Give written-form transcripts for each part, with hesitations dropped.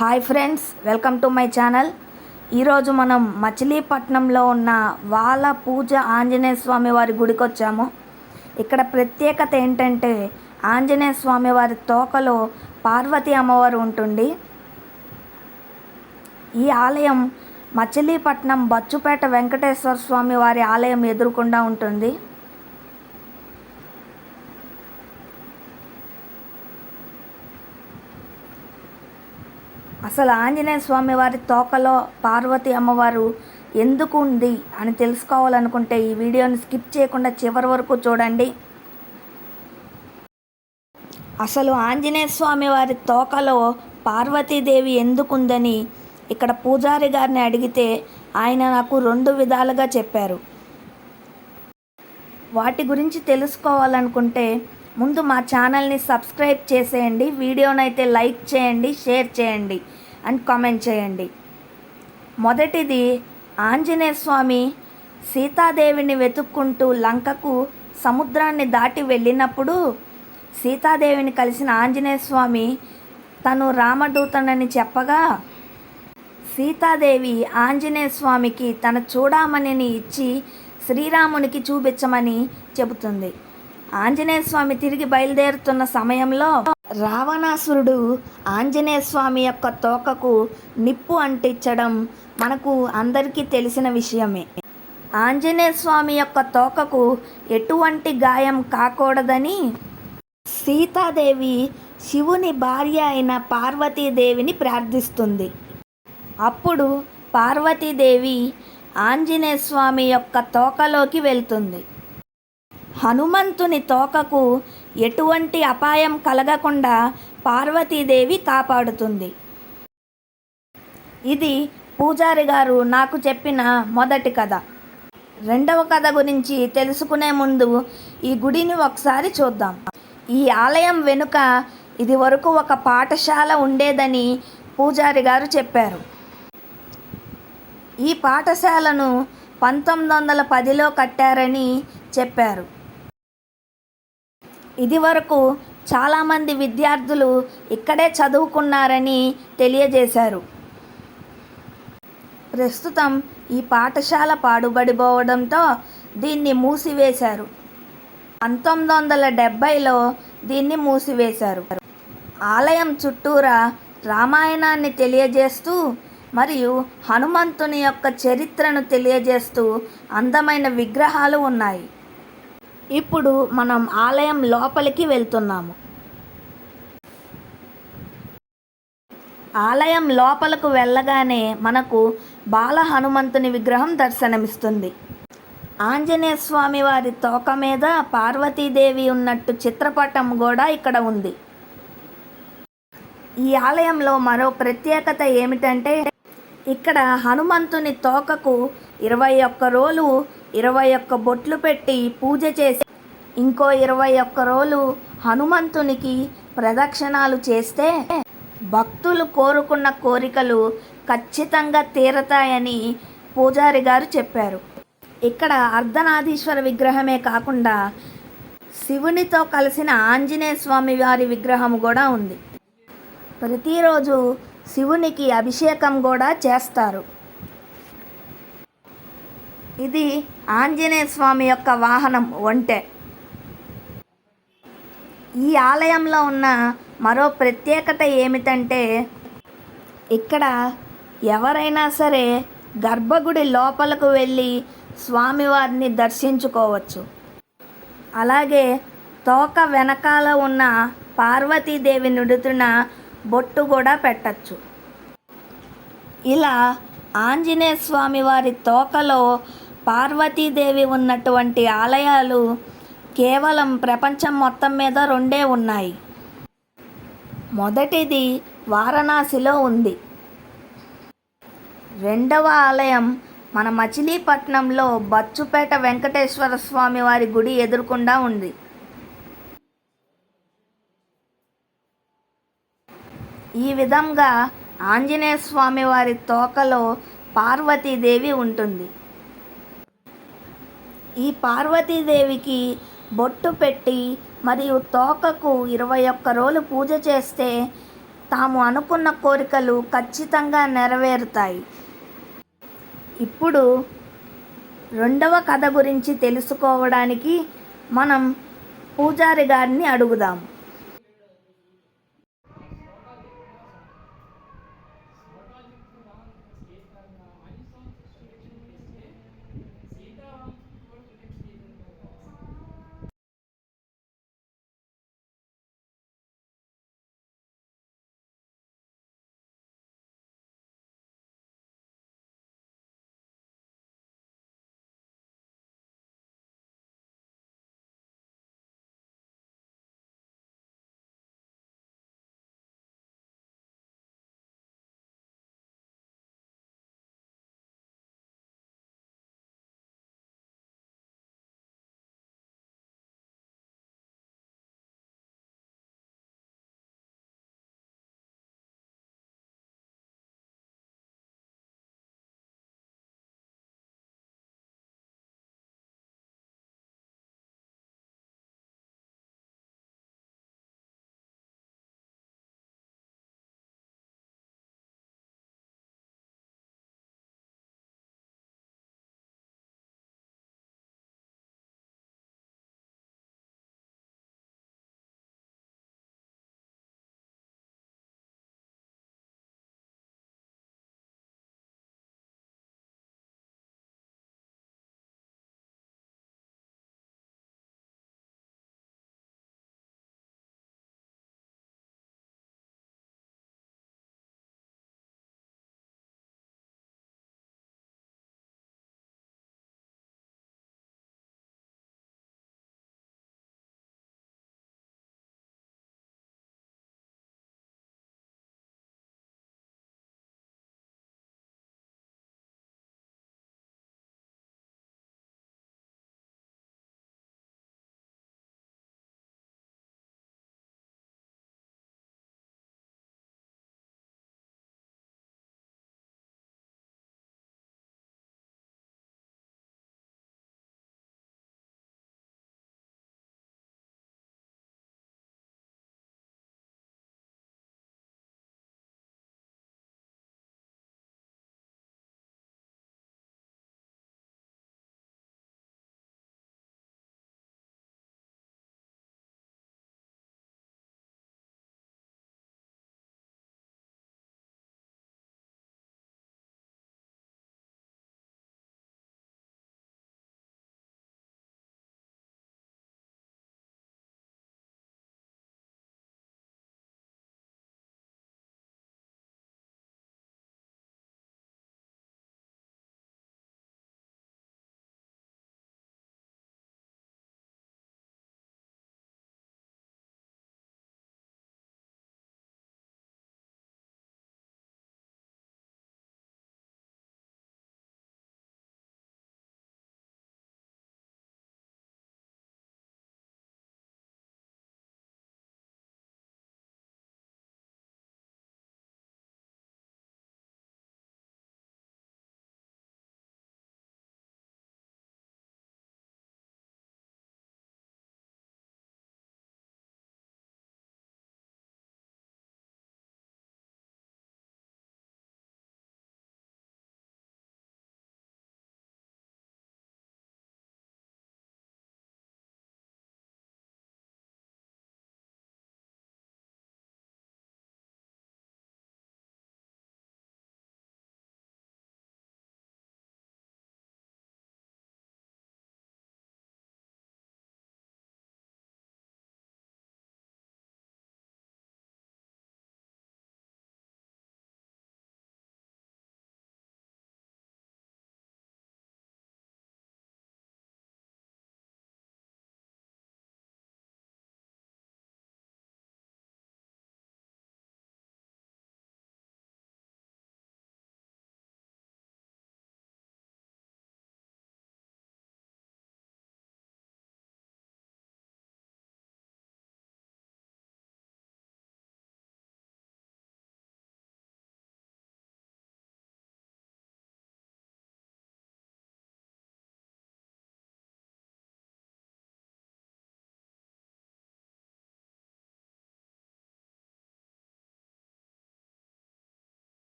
Hi friends, welcome to my channel. ఈరోజు మనం మచిలీపట్నంలో ఉన్న వాల పూజ ఆంజనేయ స్వామి వారి గుడికి వచ్చాము. ఇక్కడ ప్రత్యేకత ఏంటంటే ఆంజనేయ స్వామి వారి తోకలో పార్వతీ అమ్మవారు ఉంటుంది. ఈ ఆలయం మచిలీపట్నం బచ్చుపేట వెంకటేశ్వర స్వామి వారి ఆలయం ఎదురుకుండా ఉంటుంది. అసలు ఆంజనేయ స్వామి వారి తోకలో పార్వతీ అమ్మవారు ఎందుకు ఉంది అని తెలుసుకోవాలనుకుంటే ఈ వీడియోని స్కిప్ చేయకుండా చివరి వరకు చూడండి. అసలు ఆంజనేయ స్వామి వారి తోకలో పార్వతీదేవి ఎందుకుందని ఇక్కడ పూజారి గారిని అడిగితే ఆయన నాకు 2 విధాలుగా చెప్పారు. వాటి గురించి తెలుసుకోవాలనుకుంటే ముందు మా ఛానల్ని సబ్స్క్రైబ్ చేసేయండి, వీడియోనైతే లైక్ చేయండి, షేర్ చేయండి అండ్ కామెంట్ చేయండి. మొదటిది, ఆంజనేయ స్వామి సీతాదేవిని వెతుక్కుంటూ లంకకు సముద్రాన్ని దాటి వెళ్ళినప్పుడు సీతాదేవిని కలిసిన ఆంజనేయ స్వామి తను రామదూతనని చెప్పగా సీతాదేవి ఆంజనేయ స్వామికి తన చూడామణిని ఇచ్చి శ్రీరామునికి చూపించమని చెబుతుంది. ఆంజనేయ స్వామి తిరిగి బయలుదేరుతున్న సమయంలో రావణాసురుడు ఆంజనేయ స్వామి యొక్క తోకకు నిప్పు అంటించడం మనకు అందరికీ తెలిసిన విషయమే. ఆంజనేయ స్వామి యొక్క తోకకు ఎటువంటి గాయం కాకూడదని సీతాదేవి శివుని భార్య అయిన పార్వతీదేవిని ప్రార్థిస్తుంది. అప్పుడు పార్వతీదేవి ఆంజనేయ స్వామి యొక్క తోకలోకి వెళ్తుంది. హనుమంతుని తోకకు ఎటువంటి అపాయం కలగకుండా పార్వతీదేవి కాపాడుతుంది. ఇది పూజారి గారు నాకు చెప్పిన మొదటి కథ. రెండవ కథ గురించి తెలుసుకునే ముందు ఈ గుడిని ఒకసారి చూద్దాం. ఈ ఆలయం వెనుక ఇది వరకు ఒక పాఠశాల ఉండేదని పూజారి గారు చెప్పారు. ఈ పాఠశాలను 1910లో కట్టారని చెప్పారు. ఇది వరకు చాలామంది విద్యార్థులు ఇక్కడే చదువుకున్నారని తెలియజేశారు. ప్రస్తుతం ఈ పాఠశాల పాడుబడిపోవడంతో దీన్ని మూసివేశారు. 1970లో దీన్ని మూసివేశారు. ఆలయం చుట్టూరా రామాయణాన్ని తెలియజేస్తూ మరియు హనుమంతుని యొక్క చరిత్రను తెలియజేస్తూ అందమైన విగ్రహాలు ఉన్నాయి. ఇప్పుడు మనం ఆలయం లోపలికి వెళ్తున్నాము. ఆలయం లోపలకు వెళ్ళగానే మనకు బాల హనుమంతుని విగ్రహం దర్శనమిస్తుంది. ఆంజనేయ స్వామి వారి తోక మీద పార్వతీదేవి ఉన్నట్టు చిత్రపటం కూడా ఇక్కడ ఉంది. ఈ ఆలయంలో మరో ప్రత్యేకత ఏమిటంటే ఇక్కడ హనుమంతుని తోకకు 21 రోజులు 21 బొట్లు పెట్టి పూజ చేసి ఇంకో 21 రోజులు హనుమంతునికి ప్రదక్షిణాలు చేస్తే భక్తులు కోరుకున్న కోరికలు ఖచ్చితంగా తీరతాయని పూజారి గారు చెప్పారు. ఇక్కడ అర్ధనారీశ్వర విగ్రహమే కాకుండా శివునితో కలిసిన ఆంజనేయ స్వామి వారి విగ్రహం కూడా ఉంది. ప్రతిరోజు శివునికి అభిషేకం కూడా చేస్తారు. ఇది ఆంజనేయ స్వామి యొక్క వాహనం ఒంటె. ఈ ఆలయంలో ఉన్న మరో ప్రత్యేకత ఏమిటంటే ఇక్కడ ఎవరైనా సరే గర్భగుడి లోపలకు వెళ్ళి స్వామివారిని దర్శించుకోవచ్చు. అలాగే తోక వెనకాల ఉన్న పార్వతీదేవి నుడుతున్న బొట్టు కూడా పెట్టచ్చు. ఇలా ఆంజనేయ స్వామి వారి తోకలో పార్వతీదేవి ఉన్నటువంటి ఆలయాలు కేవలం ప్రపంచం మొత్తం మీద 2 ఉన్నాయి. మొదటిది వారణాసిలో ఉంది. రెండవ ఆలయం మన మచిలీపట్నంలో బచ్చుపేట వెంకటేశ్వర స్వామి వారి గుడి ఎదురుకుండా ఉంది. ఈ విధంగా ఆంజనేయ స్వామి వారి తోకలో పార్వతీదేవి ఉంటుంది. ఈ పార్వతీదేవికి బొట్టు పెట్టి మరియు తోకకు 21 రోజులు పూజ చేస్తే తాము అనుకున్న కోరికలు ఖచ్చితంగా నెరవేరుతాయి. ఇప్పుడు రెండవ కథ గురించి తెలుసుకోవడానికి మనం పూజారి గారిని అడుగుదాం.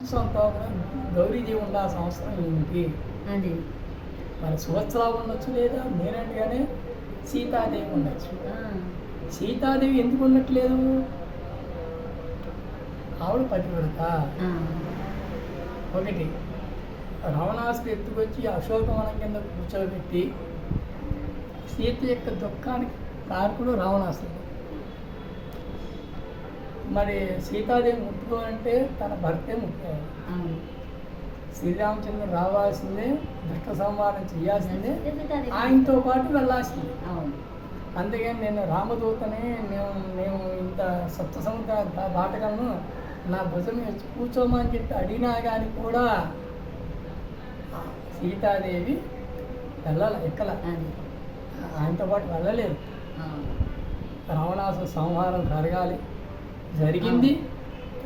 సొంత గౌరీదేవి ఉండాల్సిన అవసరం ఏంటి? అది మరి సువత్సరావు ఉండొచ్చు, లేదా నేనట్టుగానే సీతాదేవి ఉండొచ్చు. సీతాదేవి ఎందుకు ఉండట్లేదు? ఆవిడ పతివ్రత. ఒకటి, రావణాసుడు ఎత్తుకొచ్చి అశోకవనం కింద కూర్చోబెట్టి సీత యొక్క దుఃఖానికి కారకుడు రావణాసుడు. మరి సీతాదేవి ముట్టుకోవాలంటే తన భర్తే ముట్టుకోవాలి. శ్రీరామచంద్రుడు రావాల్సిందే, దుష్ట సంహారం చేయాల్సిందే, ఆయనతో పాటు వెళ్ళాల్సిందే. అందుకని నేను రామదూతని మేము ఇంత సప్త సముద్ర దాటగలను, నా భుజం వచ్చి కూర్చోమని చెప్పి అడిగినా కానీ కూడా సీతాదేవి ఎక్కల, ఆయనతో పాటు వెళ్ళలేదు. రావణాసుర సంహారం జరగాలి, జరిగింది.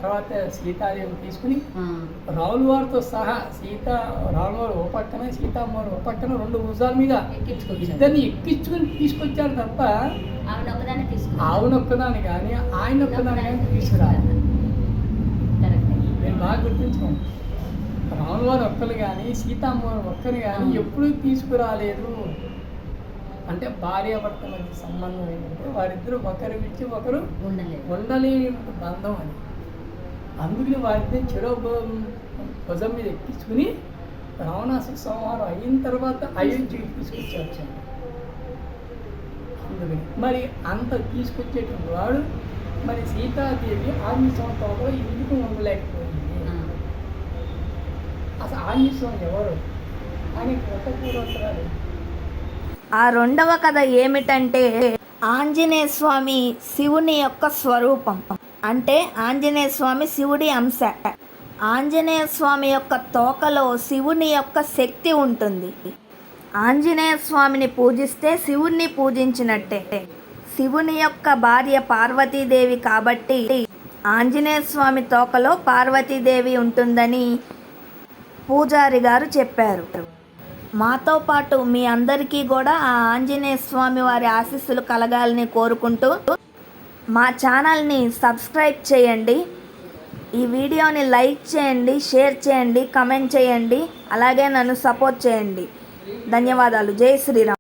తర్వాత సీతాదేవిని తీసుకుని రాముల వారితో సహా రాముల వారు ఓ పక్కన, సీతామ్మవారు ఓ పక్కన, రెండు భుజాల మీద ఇద్దరిని ఎక్కించుకుని తీసుకొచ్చారు తప్ప ఆవునొక్కదాన్ని కానీ ఆయన ఒక్కదాన్ని కానీ తీసుకురాలి. నేను బాగా గుర్తించుకోండి, రాముల వారు ఒక్కరు కానీ సీతామ్మవారు ఒక్కరు కానీ ఎప్పుడూ తీసుకురాలేదు. అంటే భార్యాభర్త మధ్య సంబంధం ఏంటంటే వారిద్దరూ ఒకరి విడిచి ఒకరు ఉండలేని బంధం అని. అందుకని వారిద్దరు చెరో భుజం మీద ఎక్కించుకుని రావణాసుర సంహారం అయిన తర్వాత అయోధ్యకి తీసుకొచ్చారు. అందుకని మరి అంత తీసుకొచ్చేటువంటి వాడు మరి సీతాదేవి 6 సంవత్సరాలు ఎందుకు ఉండలేకపోయింది? అసలు 6 సంవత్సరం ఎవరు అని కొత్త పూర్వోత్తరాలు. ఆ రెండవ కథ ఏమిటంటే, ఆంజనేయ స్వామి శివుని యొక్క స్వరూపం. అంటే ఆంజనేయ స్వామి శివుడి అంశ. ఆంజనేయ స్వామి యొక్క తోకలో శివుని యొక్క శక్తి ఉంటుంది. ఆంజనేయ స్వామిని పూజిస్తే శివుణ్ణి పూజించినట్టే. శివుని యొక్క భార్య పార్వతీదేవి కాబట్టి ఆంజనేయ స్వామి తోకలో పార్వతీదేవి ఉంటుందని పూజారి గారు చెప్పారు. మాతో పాటు మీ అందరికీ కూడా ఆ ఆంజనేయ స్వామి వారి ఆశీస్సులు కలగాలని కోరుకుంటూ మా ఛానల్ని సబ్స్క్రైబ్ చేయండి. ఈ వీడియోని లైక్ చేయండి, షేర్ చేయండి, కమెంట్ చేయండి. అలాగే నన్ను సపోర్ట్ చేయండి. ధన్యవాదాలు. జై శ్రీరామ్.